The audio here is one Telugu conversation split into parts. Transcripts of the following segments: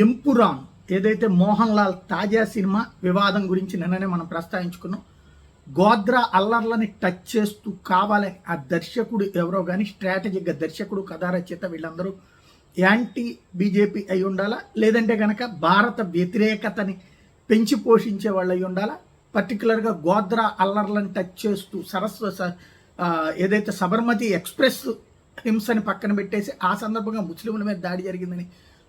ఎంపురాన్ ఏదైతే మోహన్ లాల్ తాజా సినిమా వివాదం గురించి నిన్ననే మనం ప్రస్తావించుకున్నాం. గోద్రా అల్లర్లని టచ్ చేస్తూ కావాలని ఆ దర్శకుడు ఎవరో కానీ స్ట్రాటజిక్గా దర్శకుడు, కథా రచయిత వీళ్ళందరూ యాంటీ బీజేపీ అయి ఉండాలా, లేదంటే కనుక భారత వ్యతిరేకతని పెంచి పోషించే వాళ్ళు అయి ఉండాలా. పర్టికులర్గా గోద్రా అల్లర్లను టచ్ చేస్తూ ఏదైతే సబర్మతి ఎక్స్ప్రెస్ హింసని పక్కన పెట్టేసి ఆ సందర్భంగా ముస్లింల మీద దాడి జరిగిందని,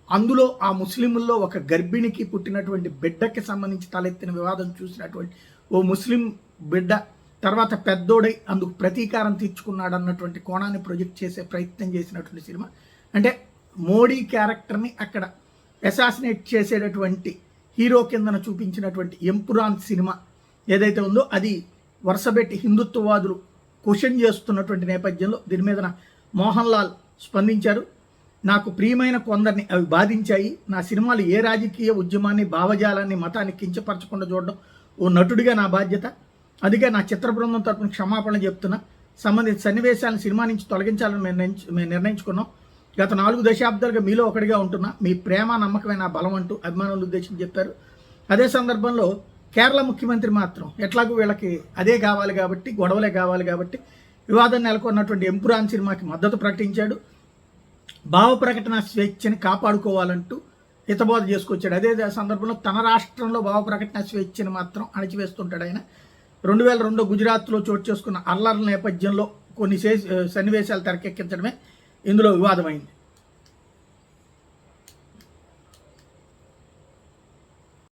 అందులో ఆ ముస్లింల్లో ఒక గర్భిణికి పుట్టినటువంటి బిడ్డకి సంబంధించి తలెత్తిన వివాదం చూసినటువంటి ఓ ముస్లిం బిడ్డ తర్వాత పెద్దోడై అందుకు ప్రతీకారం తీర్చుకున్నాడు అన్నటువంటి కోణాన్ని ప్రొజెక్ట్ చేసే ప్రయత్నం చేసినటువంటి సినిమా. అంటే మోడీ క్యారెక్టర్ని అక్కడ అసాసినేట్ చేసేటటువంటి హీరో కిందన చూపించినటువంటి ఎంపురాన్ సినిమా ఏదైతే ఉందో అది వరుసబెట్టి హిందుత్వవాదులు క్వశ్చన్ చేస్తున్నటువంటి నేపథ్యంలో దీని మీద మోహన్ లాల్ స్పందించారు. నాకు ప్రియమైన కొందరిని అవి బాధించాయి. నా సినిమాలు ఏ రాజకీయ ఉద్యమాన్ని, భావజాలాన్ని, మతాన్ని కించపరచకుండా చూడడం ఓ నటుడిగా నా బాధ్యత. అందుకే నా చిత్ర బృందం తరపున క్షమాపణ చెప్తున్నా. సంబంధిత సన్నివేశాలను సినిమా నుంచి తొలగించాలని మేము నిర్ణయించుకున్నాం. గత 4 దశాబ్దాలుగా మీలో ఒకటిగా ఉంటున్నా. మీ ప్రేమ, నమ్మకమే నా బలం అంటూ అభిమానులు ఉద్దేశించి చెప్పారు. అదే సందర్భంలో కేరళ ముఖ్యమంత్రి మాత్రం ఎట్లాగూ వీళ్ళకి అదే కావాలి కాబట్టి, గొడవలే కావాలి కాబట్టి వివాదం నెలకొన్నటువంటి ఎంపురాన్ సినిమాకి మద్దతు ప్రకటించాడు. భావ ప్రకటన స్వేచ్ఛని కాపాడుకోవాలంటూ హితబోధ చేసుకొచ్చాడు. అదే సందర్భంలో తన రాష్ట్రంలో భావ ప్రకటన స్వేచ్ఛని మాత్రం అణచివేస్తుంటాడు ఆయన. 2002 గుజరాత్లో చోటు చేసుకున్న అల్లర్ల నేపథ్యంలో కొన్ని సన్నివేశాలు తెరకెక్కించడమే ఇందులో వివాదమైంది.